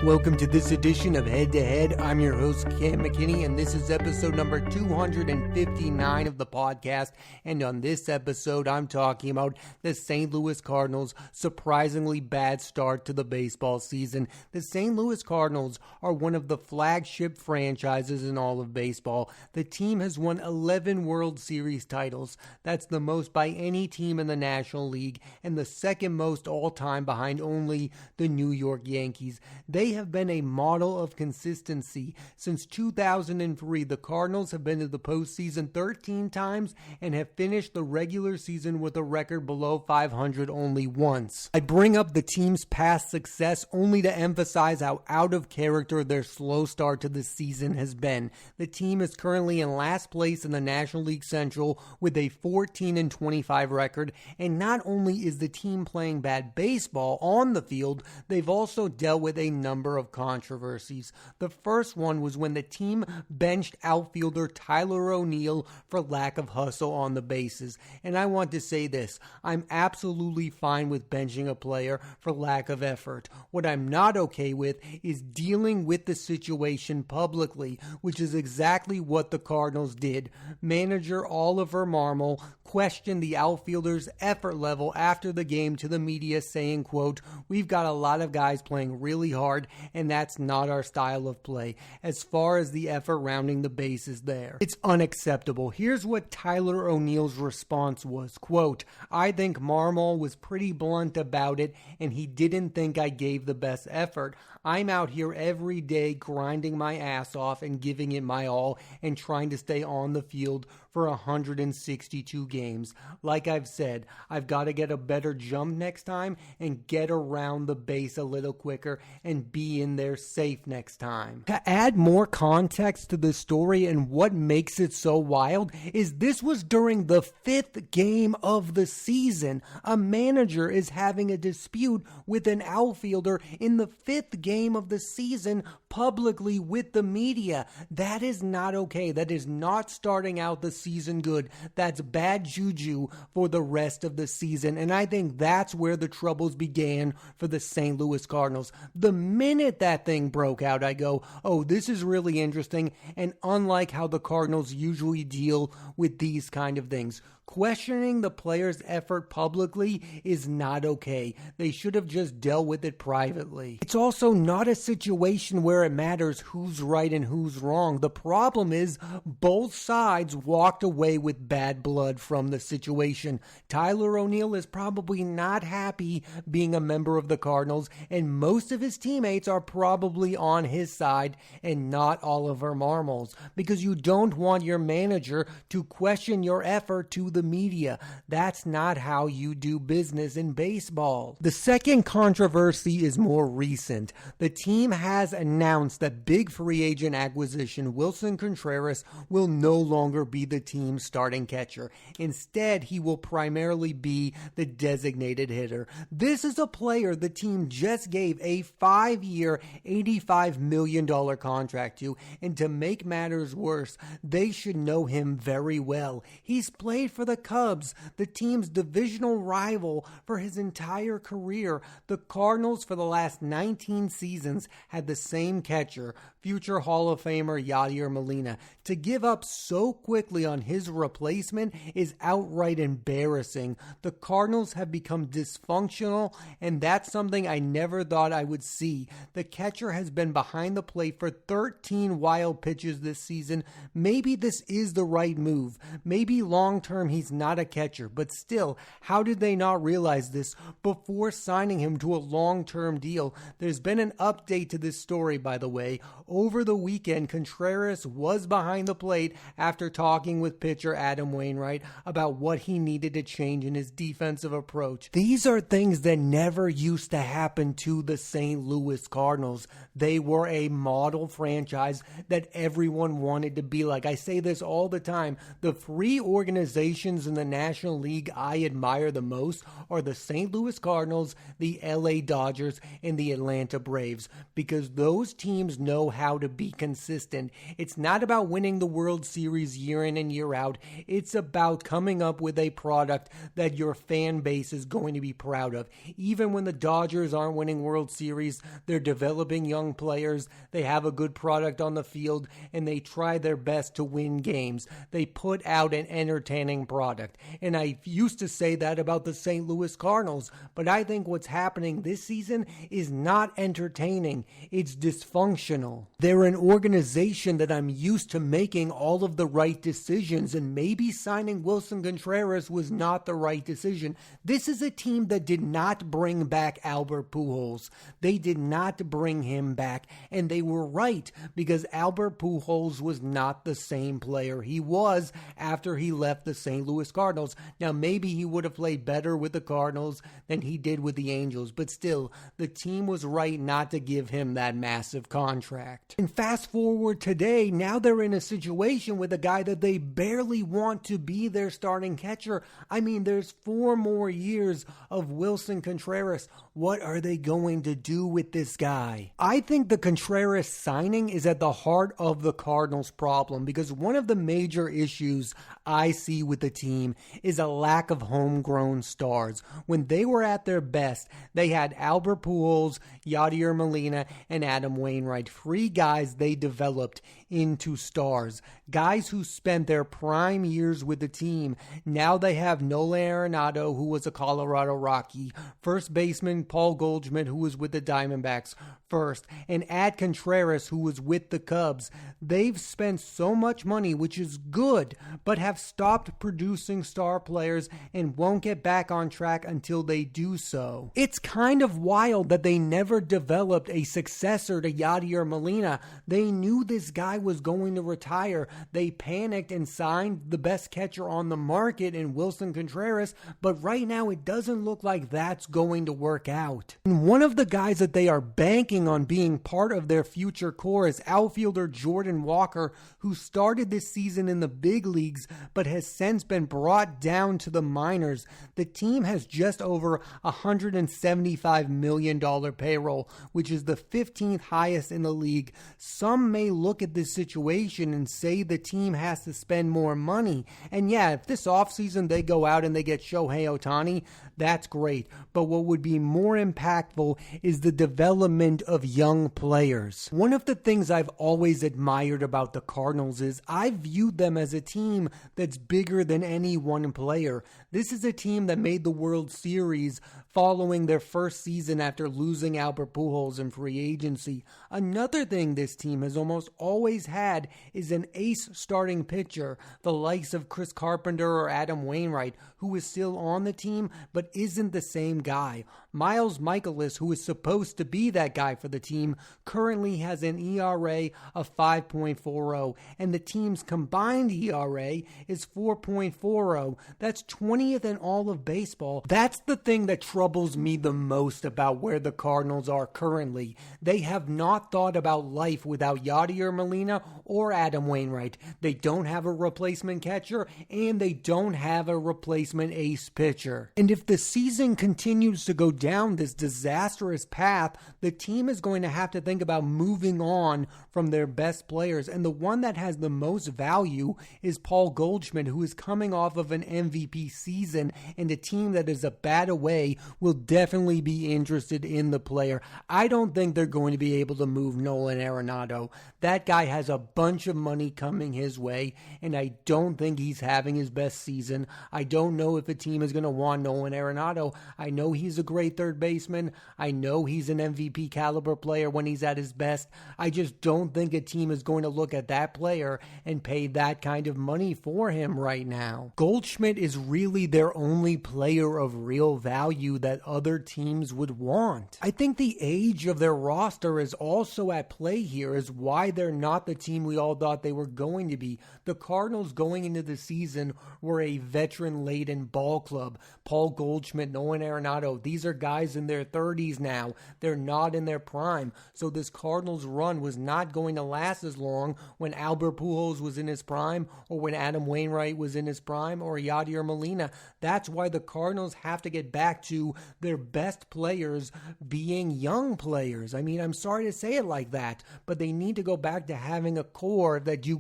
Welcome to this edition of Head to Head. I'm your host, Cam McKinney, and this is episode number 259 of the podcast. And on this episode, I'm talking about the St. Louis Cardinals' surprisingly bad start to the baseball season. The St. Louis Cardinals are one of the flagship franchises in all of baseball. The team has won 11 World Series titles. That's the most by any team in the National League, and the second most all-time behind only the New York Yankees. They have been a model of consistency. Since 2003, the Cardinals have been to the postseason 13 times and have finished the regular season with a record below 500 only once. I bring up the team's past success only to emphasize how out of character their slow start to the season has been. The team is currently in last place in the National League Central with a 14-25 record, and not only is the team playing bad baseball on the field, they've also dealt with a number of controversies. The first one was when the team benched outfielder Tyler O'Neill for lack of hustle on the bases. And I want to say this, I'm absolutely fine with benching a player for lack of effort. What I'm not okay with is dealing with the situation publicly, which is exactly what the Cardinals did. Manager Oliver Marmol questioned the outfielder's effort level after the game to the media, saying, quote, "We've got a lot of guys playing really hard, and that's not our style of play as far as the effort rounding the bases there. It's unacceptable." Here's what Tyler O'Neill's response was, quote, "I think Marmol was pretty blunt about it, and he didn't think I gave the best effort. I'm out here every day grinding my ass off and giving it my all and trying to stay on the field for 162 games. Like I've said, I've got to get a better jump next time and get around the base a little quicker and be in there safe next time." To add more context to the story and what makes it so wild is this was during the 5th game of the season. A manager is having a dispute with an outfielder in the 5th game of the season publicly with the media. That is not okay. That is not starting out the season good. That's bad juju for the rest of the season. And I think that's where the troubles began for the St. Louis Cardinals. The minute that thing broke out, I go, oh, this is really interesting. And unlike how the Cardinals usually deal with these kind of things, questioning the player's effort publicly is not okay. They should have just dealt with it privately. It's also not a situation where it matters who's right and who's wrong. The problem is both sides walked away with bad blood from the situation. Tyler O'Neill is probably not happy being a member of the Cardinals, and most of his teammates are probably on his side and not Oliver Marmol's, because you don't want your manager to question your effort to the media. That's not how you do business in baseball. The second controversy is more recent. The team has announced that big free agent acquisition Wilson Contreras will no longer be the team's starting catcher. Instead, he will primarily be the designated hitter. This is a player the team just gave a 5-year, $85 million contract to, and to make matters worse, they should know him very well. He's played for the Cubs, the team's divisional rival, for his entire career. The Cardinals for the last 19 seasons had the same catcher, future Hall of Famer Yadier Molina. To give up so quickly on his replacement is outright embarrassing. The Cardinals have become dysfunctional, and that's something I never thought I would see. The catcher has been behind the plate for 13 wild pitches this season. Maybe this is the right move. Maybe long-term he's not a catcher, but still, how did they not realize this before signing him to a long-term deal? There's been an update to this story, by the way. Over the weekend, Contreras was behind the plate after talking with pitcher Adam Wainwright about what he needed to change in his defensive approach. These are things that never used to happen to the St. Louis Cardinals. They were a model franchise that everyone wanted to be like. I say this all the time. The free organization organizations in the National League I admire the most are the St. Louis Cardinals, the LA Dodgers, and the Atlanta Braves, because those teams know how to be consistent. It's not about winning the World Series year in and year out. It's about coming up with a product that your fan base is going to be proud of. Even when the Dodgers aren't winning World Series, they're developing young players, they have a good product on the field, and they try their best to win games. They put out an entertaining product. And I used to say that about the St. Louis Cardinals, but I think what's happening this season is not entertaining. It's dysfunctional. They're an organization that I'm used to making all of the right decisions, and maybe signing Wilson Contreras was not the right decision. This is a team that did not bring back Albert Pujols. They did not bring him back, and they were right, because Albert Pujols was not the same player he was after he left the St. Louis Cardinals. Now, maybe he would have played better with the Cardinals than he did with the Angels, but still, the team was right not to give him that massive contract. And fast forward today, now they're in a situation with a guy that they barely want to be their starting catcher. I mean, there's 4 more years of Wilson Contreras. What are they going to do with this guy? I think the Contreras signing is at the heart of the Cardinals' problem, because one of the major issues I see with the team is a lack of homegrown stars. When they were at their best, they had Albert Pujols, Yadier Molina, and Adam Wainwright, 3 guys they developed into stars, guys who spent their prime years with the team. Now they have Nolan Arenado, who was a Colorado Rocky, first baseman Paul Goldschmidt, who was with the Diamondbacks first, and add Contreras, who was with the Cubs. They've spent so much money, which is good, but have stopped producing star players and won't get back on track until they do so. It's kind of wild that they never developed a successor to Yadier Molina. They knew this guy was going to retire. They panicked and signed the best catcher on the market in Wilson Contreras, but right now it doesn't look like that's going to work out. And one of the guys that they are banking on being part of their future core is outfielder Jordan Walker, who started this season in the big leagues but has since been brought down to the minors. The team has just over $175 million payroll, which is the 15th highest in the league. Some may look at this situation and say the team has to spend more money. And yeah, if this offseason they go out and they get Shohei Ohtani, that's great. But what would be more impactful is the development of young players. One of the things I've always admired about the Cardinals is I viewed them as a team that's bigger than any one player. This is a team that made the World Series following their first season after losing Albert Pujols in free agency. Another thing this team has almost always had is an ace starting pitcher, the likes of Chris Carpenter or Adam Wainwright, who is still on the team but isn't the same guy. Miles Michaelis, who is supposed to be that guy for the team, currently has an ERA of 5.40, and the team's combined ERA is 4.40. That's 20th in all of baseball. That's the thing that troubles me the most about where the Cardinals are currently. They have not thought about life without Yadier Molina or Adam Wainwright. They don't have a replacement catcher, and they don't have a replacement ace pitcher. And if the season continues to go down this disastrous path, the team is going to have to think about moving on from their best players. And the one that has the most value is Paul Goldschmidt, who is coming off of an MVP season, and a team that is a bat away will definitely be interested in the player. I don't think they're going to be able to move Nolan Arenado. That guy has a bunch of money coming his way, and I don't think he's having his best season. I don't know if a team is going to want Nolan Arenado. I know he's a great third baseman. I know he's an MVP caliber player when he's at his best. I just don't think a team is going to look at that player and pay that kind of money for him right now. Goldschmidt is really their only player of real value that other teams would want. I think the age of their roster is also at play here, is why they're not the team we all thought they were going to be. The Cardinals going into the season were a veteran-laden ball club. Paul Goldschmidt, Nolan Arenado, these are guys in their 30s now. They're not in their prime. So this Cardinals run was not going to last as long when Albert Pujols was in his prime, or when Adam Wainwright was in his prime, or Yadier Molina. That's why the Cardinals have to get back to their best players being young players. I mean, I'm sorry to say it like that, but they need to go back to having a core that you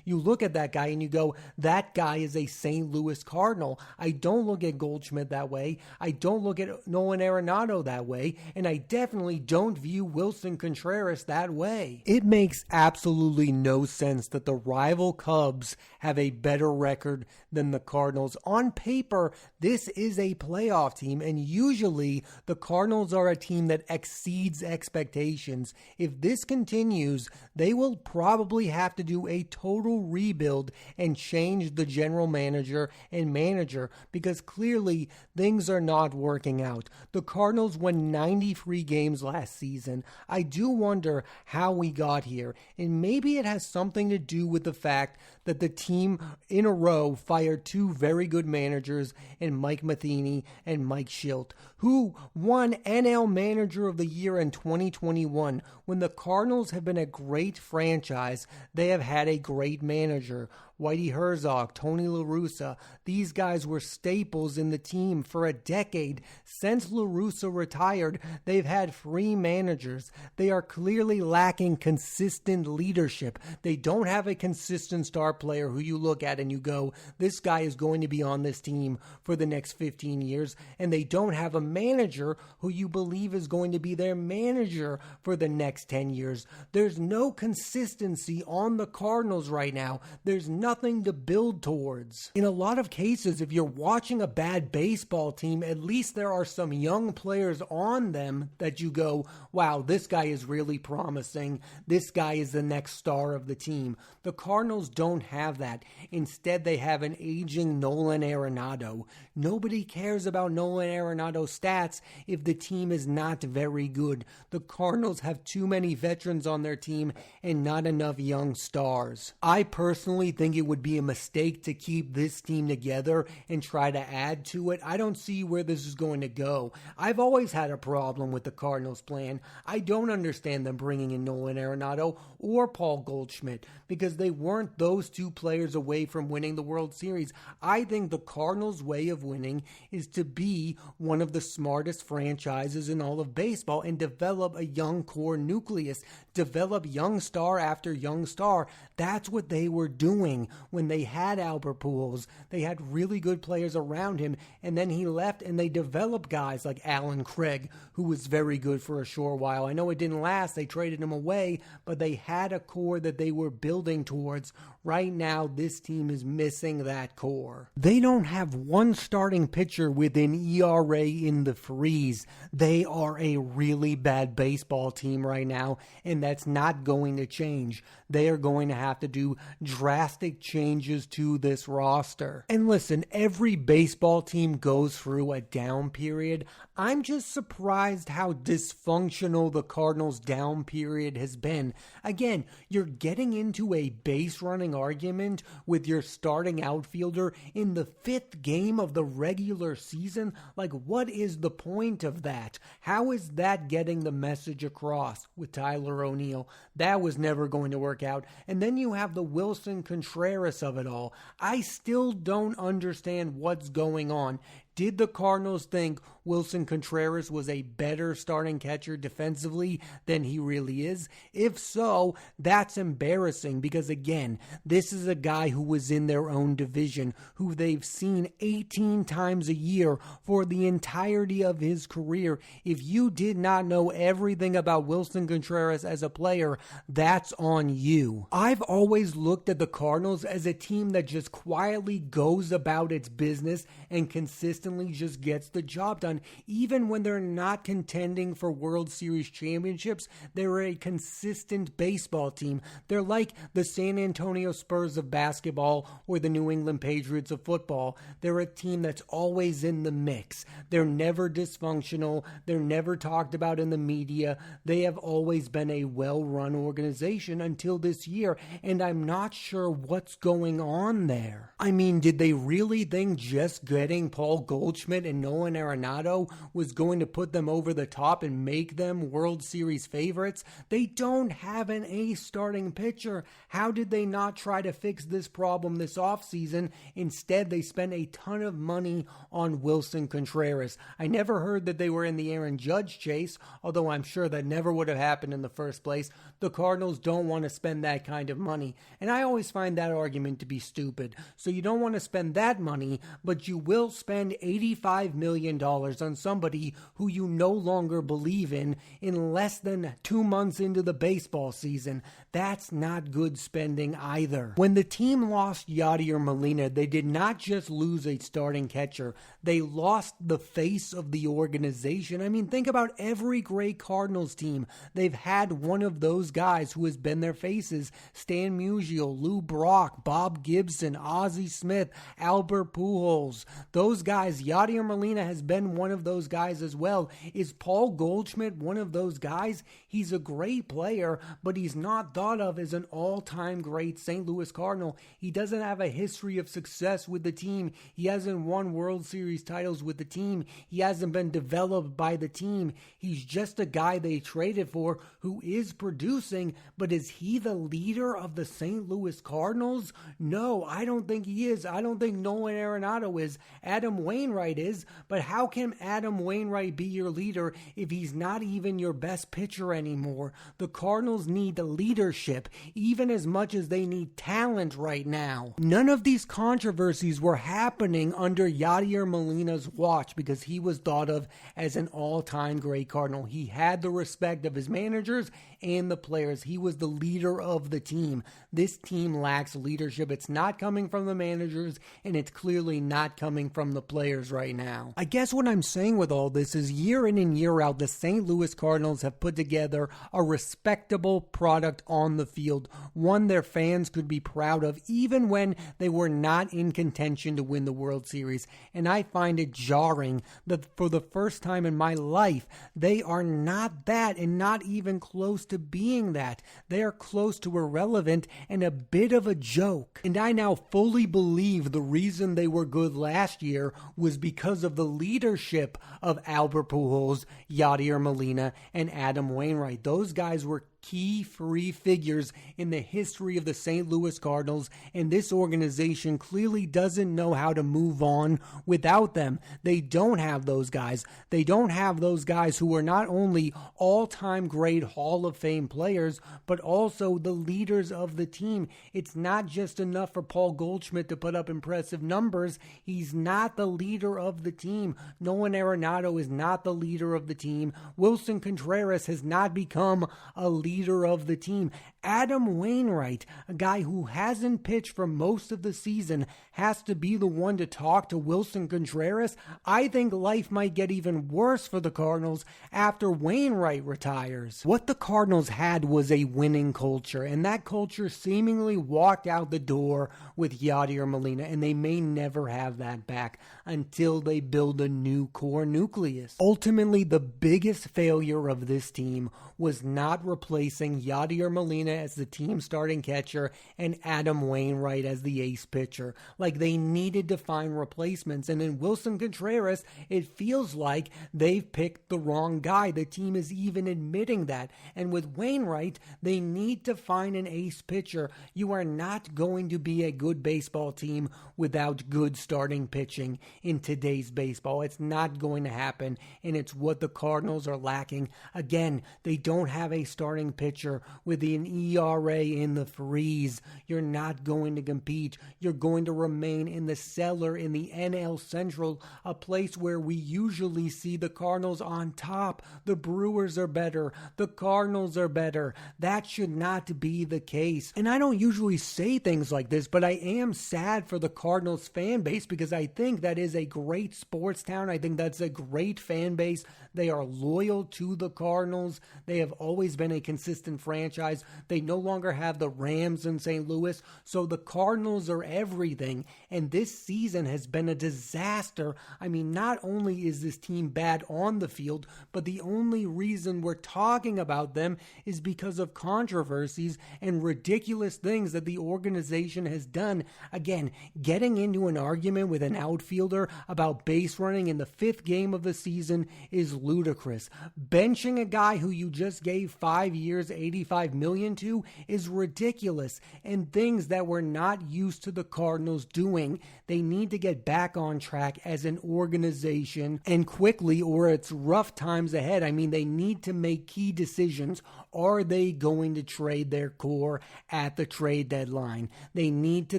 look at that guy and you go, that guy is a St. Louis Cardinal. I don't look at Goldschmidt that way. I don't look at Nolan Arenado that way. And I definitely don't view Wilson Contreras that way. It makes absolutely no sense that the rival Cubs have a better record than the Cardinals. On paper, this is a playoff team, and usually the Cardinals are a team that exceeds expectations. If this continues, they will probably have to do a total rebuild and change the general manager and manager, because clearly things are not working out. The Cardinals won 93 games last season. I do wonder how we got here, and maybe it has something to do with the fact that the team in a row fired two very good managers in Mike Matheny and Mike Schilt, who won NL Manager of the Year in 2021. When the Cardinals have been a great franchise, they have had a great manager. Whitey Herzog, Tony La Russa, these guys were staples in the team for a decade. Since La Russa retired, they've had free managers. They are clearly lacking consistent leadership. They don't have a consistent star player who you look at and you go, this guy is going to be on this team for the next 15 years. And they don't have a manager who you believe is going to be their manager for the next 10 years. There's no consistency on the Cardinals right now. There's nothing to build towards. In a lot of cases, if you're watching a bad baseball team, at least there are some young players on them that you go, wow, this guy is really promising. This guy is the next star of the team. The Cardinals don't have that. Instead, they have an aging Nolan Arenado. Nobody cares about Nolan Arenado's stats if the team is not very good. The Cardinals have too many veterans on their team and not enough young stars. I personally think it would be a mistake to keep this team together and try to add to it. I don't see where this is going to go. I've always had a problem with the Cardinals plan. I don't understand them bringing in Nolan Arenado or Paul Goldschmidt, because they weren't those two players away from winning the World Series. I think the Cardinals' way of winning is to be one of the smartest franchises in all of baseball and develop a young core nucleus, develop young star after young star. That's what they were doing when they had Albert Pujols. They had really good players around him, and then he left and they developed guys like Alan Craig, who was very good for a short while. I know it didn't last. They traded him away, but they had a core that they were building towards. Right now, this team is missing that core. They don't have one starting pitcher with an ERA in the freeze. They are a really bad baseball team right now, and that's not going to change. They are going to have to do drastic changes to this roster. And listen, every baseball team goes through a down period. I'm just surprised how dysfunctional the Cardinals' down period has been. Again, you're getting into a base running argument with your starting outfielder in the 5th game of the regular season. Like, what is the point of that? How is that getting the message across with Tyler O'Neill? That was never going to work out. And then you have the Wilson Contreras of it all. I still don't understand what's going on. Did the Cardinals think Wilson Contreras was a better starting catcher defensively than he really is? If so, that's embarrassing, because again, this is a guy who was in their own division, who they've seen 18 times a year for the entirety of his career. If you did not know everything about Wilson Contreras as a player, that's on you. I've always looked at the Cardinals as a team that just quietly goes about its business and consistently just gets the job done. Even when they're not contending for World Series championships, they're a consistent baseball team. They're like the San Antonio Spurs of basketball or the New England Patriots of football. They're a team that's always in the mix. They're never dysfunctional. They're never talked about in the media. They have always been a well-run organization until this year, and I'm not sure what's going on there. I mean, did they really think just getting Paul Goldschmidt and Nolan Arenado was going to put them over the top and make them World Series favorites. They don't have an ace starting pitcher. How did they not try to fix this problem this offseason? Instead, they spent a ton of money on Wilson Contreras. I never heard that they were in the Aaron Judge chase, although I'm sure that never would have happened in the first place. The Cardinals don't want to spend that kind of money, and I always find that argument to be stupid. So you don't want to spend that money, but you will spend $85 million on somebody who you no longer believe in less than 2 months into the baseball season. That's not good spending either. When the team lost Yadier Molina, they did not just lose a starting catcher. They lost the face of the organization. I mean, think about every great Cardinals team. They've had one of those guys who has been their faces. Stan Musial, Lou Brock, Bob Gibson, Ozzie Smith, Albert Pujols. Those guys, Yadier Molina has been one of those guys as well. Is Paul Goldschmidt one of those guys? He's a great player, but he's not thought of as an all-time great St. Louis Cardinal. He doesn't have a history of success with the team. He hasn't won World Series titles with the team. He hasn't been developed by the team. He's just a guy they traded for who is producing, but is he the leader of the St. Louis Cardinals? No, I don't think he is. I don't think Nolan Arenado is. Adam Wainwright is, but how can Adam Wainwright be your leader if he's not even your best pitcher anymore? The Cardinals need leadership even as much as they need talent right now. None of these controversies were happening under Yadier Molina's watch because he was thought of as an all-time great Cardinal. He had the respect of his managers and the players. He was the leader of the team. This team lacks leadership. It's not coming from the managers, and it's clearly not coming from the players right now. I guess what I'm saying with all this is year in and year out, the St. Louis Cardinals have put together a respectable product on the field, one their fans could be proud of even when they were not in contention to win the World Series. And I find it jarring that for the first time in my life, they are not that and not even close to being that. They are close to irrelevant and a bit of a joke. And I now fully believe the reason they were good last year was because of the leadership of Albert Pujols, Yadier Molina, and Adam Wainwright. Those guys were key free figures in the history of the St. Louis Cardinals, and this organization clearly doesn't know how to move on without them. They don't have those guys. They don't have those guys who are not only all-time great Hall of Fame players, but also the leaders of the team. It's not just enough for Paul Goldschmidt to put up impressive numbers. He's not the leader of the team. Nolan Arenado is not the leader of the team. Wilson Contreras has not become a leader of the team. Adam Wainwright, a guy who hasn't pitched for most of the season, has to be the one to talk to Wilson Contreras. I think life might get even worse for the Cardinals after Wainwright retires. What the Cardinals had was a winning culture, and that culture seemingly walked out the door with Yadier Molina, and they may never have that back until they build a new core nucleus. Ultimately, the biggest failure of this team was not replacing Yadier Molina as the team starting catcher and Adam Wainwright as the ace pitcher. Like, they needed to find replacements, and in Wilson Contreras, it feels like they've picked the wrong guy. The team is even admitting that. And with Wainwright, they need to find an ace pitcher. You are not going to be a good baseball team without good starting pitching in today's baseball. It's not going to happen, and it's what the Cardinals are lacking. Again, they don't have a starting pitcher with an ERA in the threes. You're not going to compete. You're going to remain in the cellar in the NL Central, a place where we usually see the Cardinals on top. The Brewers are better. The Cardinals are better. That should not be the case. And I don't usually say things like this, but I am sad for the Cardinals fan base because I think that is a great sports town. I think that's a great fan base. They are loyal to the Cardinals. They have always been a consistent franchise. They no longer have the Rams in St. Louis, so the Cardinals are everything, and this season has been a disaster. I mean, not only is this team bad on the field, but the only reason we're talking about them is because of controversies and ridiculous things that the organization has done. Again, getting into an argument with an outfielder about base running in the 5th game of the season is ludicrous. Benching a guy who you just gave 5 years, $85 million to is ridiculous, and things that we're not used to the Cardinals doing. They need to get back on track as an organization, and quickly, or it's rough times ahead. I mean, they need to make key decisions. Are they going to trade their core at the trade deadline? They need to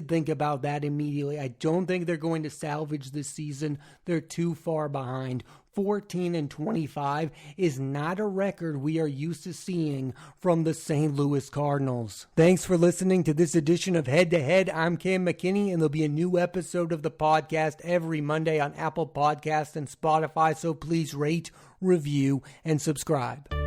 think about that immediately. I don't think they're going to salvage this season. They're too far behind. 14-25 is not a record we are used to seeing from the St. Louis Cardinals. Thanks for listening to this edition of Head to Head. I'm Cam McKinney, and there'll be a new episode of the podcast every Monday on Apple Podcasts and Spotify, so please rate, review, and subscribe.